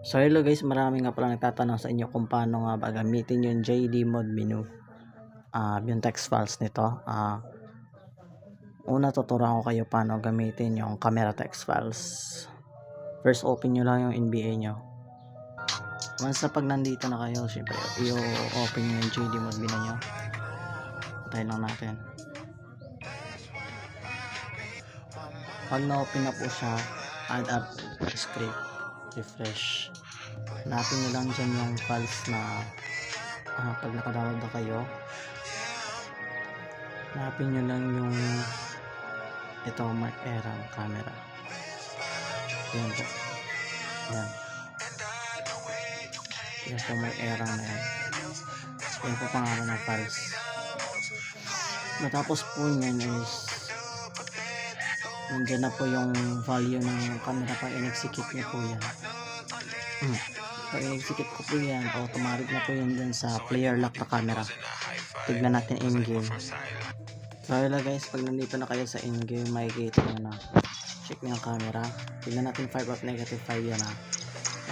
So hello guys, marami nga pala nagtatanong sa inyo kung paano nga ba gamitin yung JD Mod menu, yung text files nito. Una tuturuan ko kayo paano gamitin yung camera text files. First, open nyo lang yung NBA nyo. Once na pag nandito na kayo, syempre i-open nyo yung JD Mod menu nyo. Tayo lang natin. Pag na-open na po siya, add up script, refresh. Hanapin nyo lang dyan yung files na pag nakadownload na kayo, hanapin nyo lang yung ito, Mark Erang camera. Yan po. Yan. Yan po, Mark Erang na yan. Yan po pangalan ng files. Matapos po yan is nandiyan na po yung value ng camera. Pag in-execute nyo po yan. Pag in-execute ko po yan, automatic na po yan dyan sa player lock na camera. Tignan natin in-game. So yun lang guys, pag nandito na kayo sa in-game, makikita nyo na. Check nyo yung camera. Tignan natin 5 of negative 5 yan ha.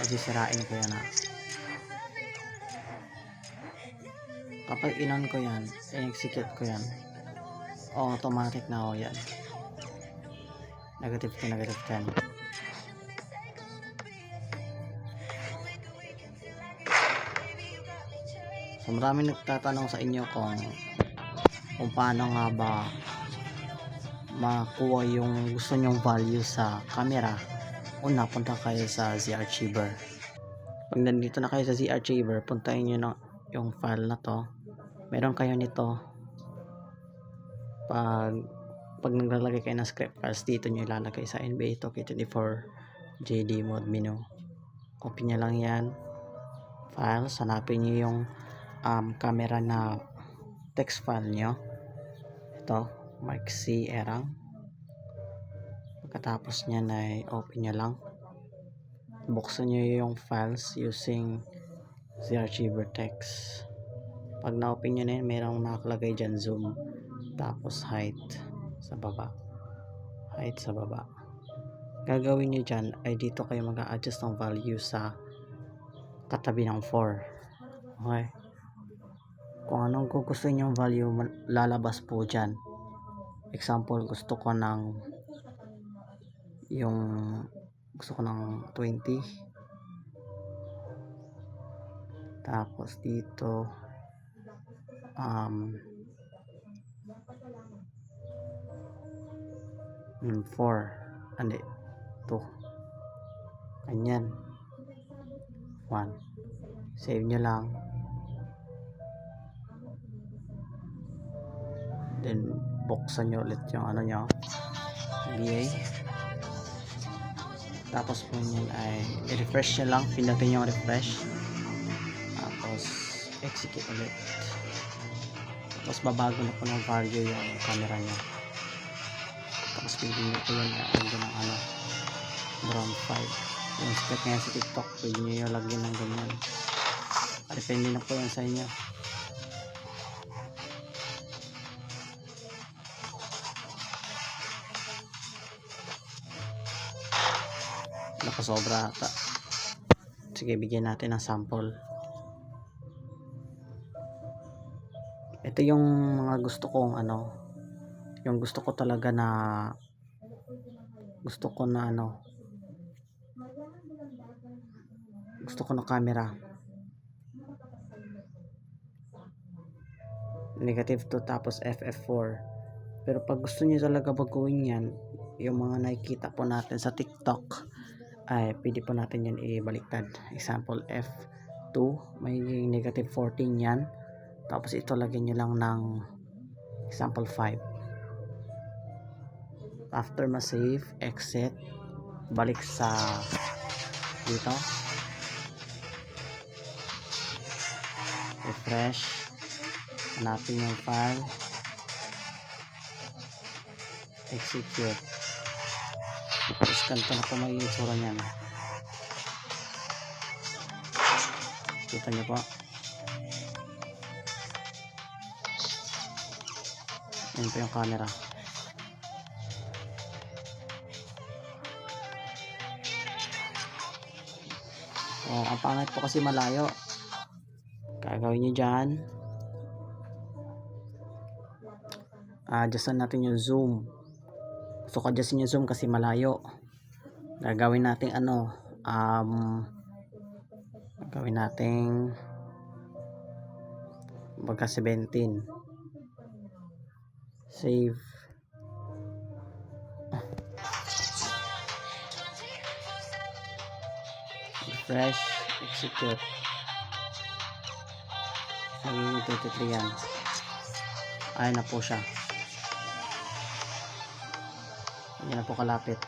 Sisirain ko yan ha. Kapag in-on ko yan, in-execute ko yan, automatic na ako yan. Negative 10, negative 10. So maraming nagtatanong sa inyo kung paano nga ba makuha yung gusto nyong value sa camera. Una, punta kayo sa ZArchiver. Pag nandito na kayo sa ZArchiver, puntahin nyo na yung file na to. Meron kayo nito. Pag naglalagay kayo ng script files, dito nyo ilalagay sa NBA 2K24 JD Mod menu. Open nyo lang yan. Files, hanapin nyo yung camera na text file nyo. Ito, Mark C. Erang. Pagkatapos nyan ay open nyo lang. Buksan nyo yung files using ZArchiver text. Pag na-open nyo na yun, mayroong nakalagay dyan zoom. Tapos height sa baba. Height sa baba. Gagawin nyo dyan ay dito kayo mag-a-adjust ng value sa katabi ng 4. Okay. Kung anong gusto nyo yung value, lalabas po dyan. Example, gusto ko ng 20. Tapos dito 4. Hindi. 2. Ganyan. 1. Save nyo lang. Then buksan nyo ulit yung ano nyo, VA. Tapos po yun ay i-refresh nyo lang. Pindutin yung refresh. Tapos execute ulit. Tapos babago na po ng value yung camera nyo. Tapos pwede nyo po yun lagyan ng round 5. Yung step nga sa TikTok, pwede nyo yung lagyan ng ganyan. Depende na po yan sa inyo. Nakasobra ata. Sige, bigyan natin ng sample. Ito yung mga gusto kong yung gusto ko talaga na gusto ko na camera. Negative 2 tapos FF4. Pero pag gusto niyo talaga baguhin yan, yung mga nakikita po natin sa TikTok, ay pwede po natin yan ibaliktad. Example, F2 may negative 14 yan. Tapos ito lagyan nyo lang ng example 5. After ma-save, exit, balik sa dito, refresh, hanapin yung file, execute. Tapos ganito na po magiging tsura nyan. Kita nyo po. Yan po yung camera. Oh, ang pangit po kasi malayo. Gagawin nyo dyan. Adjustan natin yung zoom. So, adjustin yung zoom kasi malayo. Gagawin natin ano, gagawin natin baga 17. Save. Refresh. Execute. Magiging 23 yan. Ayun na po siya. Hindi na po kalapit.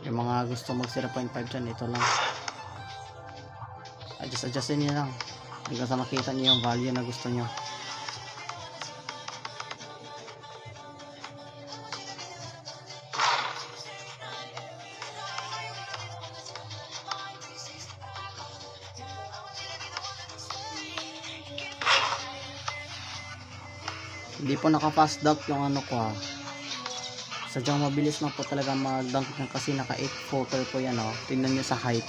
Yung mga gusto mag 0.5 dyan, ito lang. Adjustin nyo lang hanggang sa makita nyo yung value na gusto nyo. Hindi po naka fast dock yung ano ko sadyang mabilis lang po talaga mag dunk kasi naka 8 footer po yan tingnan nyo sa height.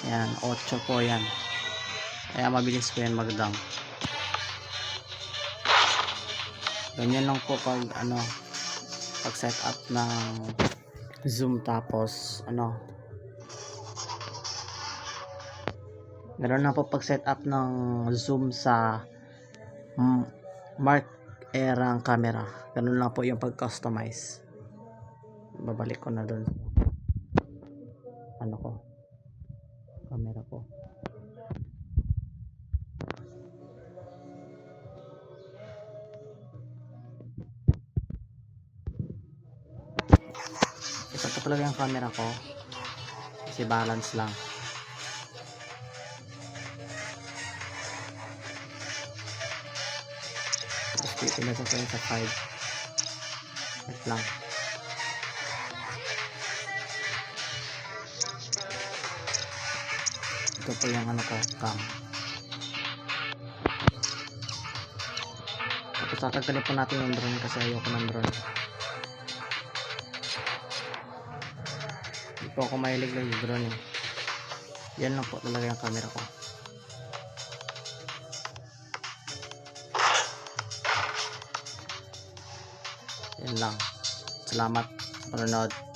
Yan, 8 po yan. Kaya mabilis po yan mag-dunk. Ganyan lang po pag pag set up ng zoom tapos ganoon na po pag set up ng zoom sa Mark Erang camera. Ganun lang po yung pag customize. Babalik ko na doon camera ko. Ito po talaga yung camera ko kasi balance lang. Tapos pinasa ko sa 5. Wait lang. Ito po yung cam. Tapos tatanggalin po natin yung drone kasi ayoko ng drone. Hindi po ako mahilig lang yung drone Yan lang po talaga yung camera ko. Yan lang. Salamat sa panonood.